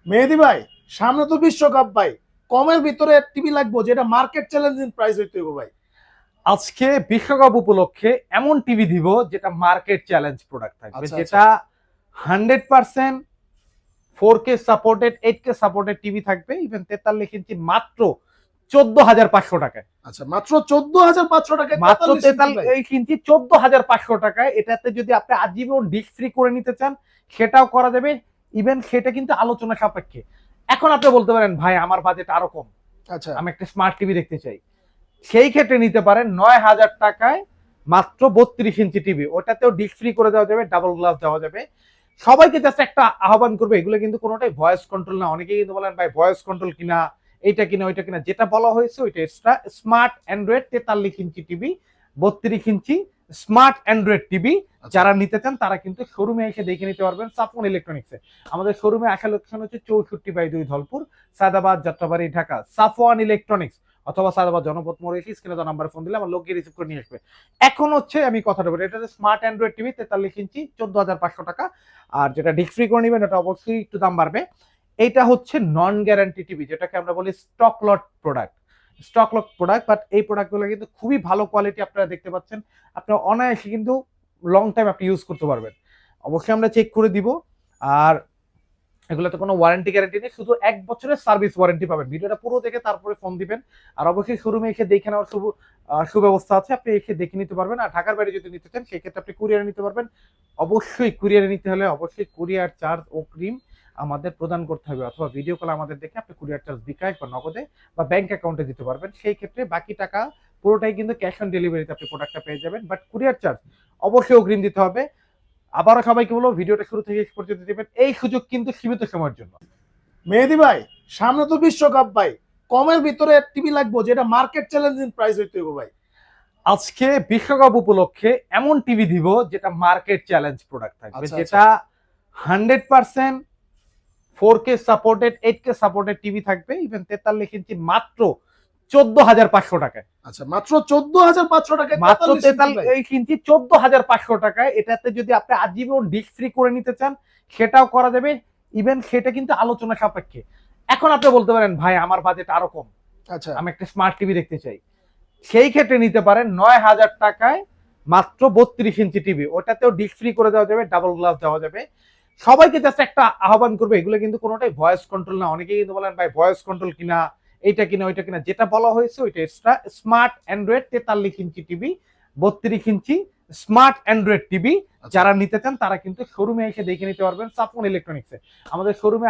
মেহেদি ভাই, সামনে তো বিশ্বকাপ ভাই। কমের ভিতরে টিভি লাগবো যেটা মার্কেট চ্যালেঞ্জিং প্রাইস হইতে হবে ভাই। আজকে বিশ্বকাপ উপলক্ষে এমন টিভি দিব যেটা মার্কেট চ্যালেঞ্জ প্রোডাক্ট থাকবে, আচ্ছা আচ্ছা। যেটা 100% 4K supported 8K supported TV থাকবে, ইভেন 43 ইঞ্চি মাত্র 14,500 টাকায়। আচ্ছা, মাত্র 14,500 টাকায় মাত্র 43 ইঞ্চি ভাই। 43 ইঞ্চি 14,500 টাকায়। এটাতে যদি আপনি আজীবন ডিস্ক ফ্রি করে নিতে চান সেটাও করা যাবে, ইভেন সেটা কিন্তু আলোচনা সাপেক্ষে। এখন আপনি বলতে পারেন ভাই আমার বাজেট আরো কম, আচ্ছা আমি একটা স্মার্ট টিভি দেখতে চাই, সেই ক্ষেত্রে নিতে পারেন 9,000 টাকায় মাত্র 32 ইঞ্চি টিভি। ওটাতেও ডিস্ক ফ্রি করে দেওয়া যাবে, ডাবল গ্লাস দেওয়া যাবে। সবাইকে জাস্ট একটা আহ্বান করবে, এগুলো কিন্তু কোনোটাই ভয়েস কন্ট্রোল না। অনেকেই কিন্তু বলেন ভাই ভয়েস কন্ট্রোল কিনা, এইটা কিনা ওইটা কিনা। যেটা বলা হয়েছে ওইটা extra smart Android 43 inch TV, 32 ইঞ্চি স্মার্ট অ্যান্ড্রয়েড টিভি। যারা নিতে চান তারা কিন্তু শোরুমে এসে দেখে নিতে পারবেন সাফওয়ান ইলেকট্রনিক্সে। আমাদের শোরুমে আসা লোকেশন হচ্ছে 64/2 ধলপুর, সায়দাবাদ, যাত্রাবাড়ি, ঢাকা। সাফওয়ান ইলেকট্রনিক্স অথবা সায়দাবাদ জনপথ মোড়ে এসে স্ক্রিনে দেওয়া নাম্বারে ফোন দিলে আমার লোক গিয়ে রিসিভ করে নিয়ে আসবে। এখন হচ্ছে আমি কথাটা বলি, এটা স্মার্ট অ্যান্ড্রয়েড টিভি 43 ইঞ্চি 14,500 টাকা। আর যেটা ডিস্ক ফ্রি করে নেবেন এটা অবশ্যই একটু দাম বাড়বে। এইটা হচ্ছে নন গ্যারান্টি টিভি, যেটাকে আমরা বলি stock lot product. Stock lot product, but এই প্রোডাক্টগুলো কিন্তু খুবই ভালো কোয়ালিটি। আপনারা দেখতে পাচ্ছেন, আপনারা অনায়াসে কিন্তু লং টাইম আপনি ইউজ করতে পারবেন। অবশ্যই আমরা চেক করে দিব। আর এগুলোতে কোনো ওয়ারেন্টি গ্যারান্টি নেই, শুধু 1 বছরের সার্ভিস ওয়ারেন্টি পাবেন। ভিডিওটা পুরো দেখে তারপরে ফোন দিবেন। আর অবশ্যই শোরুমে এসে দেখে নেওয়ার সুব্যবস্থা আছে, আপনি এসে দেখে নিতে পারবেন। আর ঢাকার বাইরে যদি নিতে চান সেই ক্ষেত্রে আপনি কুরিয়ারে নিতে পারবেন। অবশ্যই কুরিয়ারে নিতে হলে অবশ্যই কুরিয়ার চার্জ অগ্রিম আমাদের প্রদান করতে হবে, অথবা ভিডিও কল আমাদের দেখে আপনি কুরিয়ার চার্জ বিকাশ বা নগদে বা ব্যাংক অ্যাকাউন্টে দিতে পারবেন। সেই ক্ষেত্রে বাকি টাকা পুরোটাই কিন্তু ক্যাশ অন ডেলিভারিতে আপনি প্রোডাক্টটা পেয়ে যাবেন, বাট কুরিয়ার চার্জ অবশ্যই অগ্রিম দিতে হবে। আবারও সবাইকে বলবো ভিডিওটা শুরু থেকে শেষ পর্যন্ত দিবেন, এই সুযোগ কিন্তু সীমিত সময়ের জন্য। মেহেদি ভাই, সামনে তো বিশ্বকাপ ভাই। কমের ভিতরে টিভি লাগবো যেটা মার্কেট চ্যালেঞ্জিং প্রাইস হইতে হবে ভাই। আজকে বিশ্বকাপ উপলক্ষে এমন টিভি দিব যেটা মার্কেট চ্যালেঞ্জ প্রোডাক্ট থাকবে, আচ্ছা আচ্ছা। যেটা 100% 4K supported 8K supported TV থাকবে, ইভেন 43 ইঞ্চি মাত্র 14,500 টাকায়। আচ্ছা, মাত্র 14,500 টাকায় মাত্র 43 ইঞ্চি ভাই। 43 ইঞ্চি 14,500 টাকায়। এটাতে যদি আপনি আজীবন ডিস্ক ফ্রি করে নিতে চান সেটাও করা যাবে, ইভেন সেটা কিন্তু আলোচনা সাপেক্ষে। এখন আপনি বলতে পারেন ভাই আমার বাজেট আরো কম, আচ্ছা আমি একটা স্মার্ট টিভি দেখতে চাই, সেই ক্ষেত্রে নিতে পারেন 9,000 টাকায় মাত্র 32 ইঞ্চি টিভি। ওটাতেও ডিস্ক ফ্রি করে দেওয়া যাবে, ডাবল গ্লাস দেওয়া যাবে। সবাইকে জাস্ট একটা আহ্বান করবে, এগুলো কিন্তু কোনোটাই ভয়েস কন্ট্রোল না। অনেকেই কিন্তু বলেন ভাই ভয়েস কন্ট্রোল কিনা, এইটা কিনা ওইটা কিনা। যেটা বলা হয়েছে ওইটা extra smart Android 43 inch TV, 32 ইঞ্চি স্মার্ট অ্যান্ড্রয়েড টিভি। যারা নিতে চান তারা কিন্তু শোরুমে এসে দেখে নিতে পারবেন সাফওয়ান ইলেকট্রনিক্সে। আমাদের শোরুমে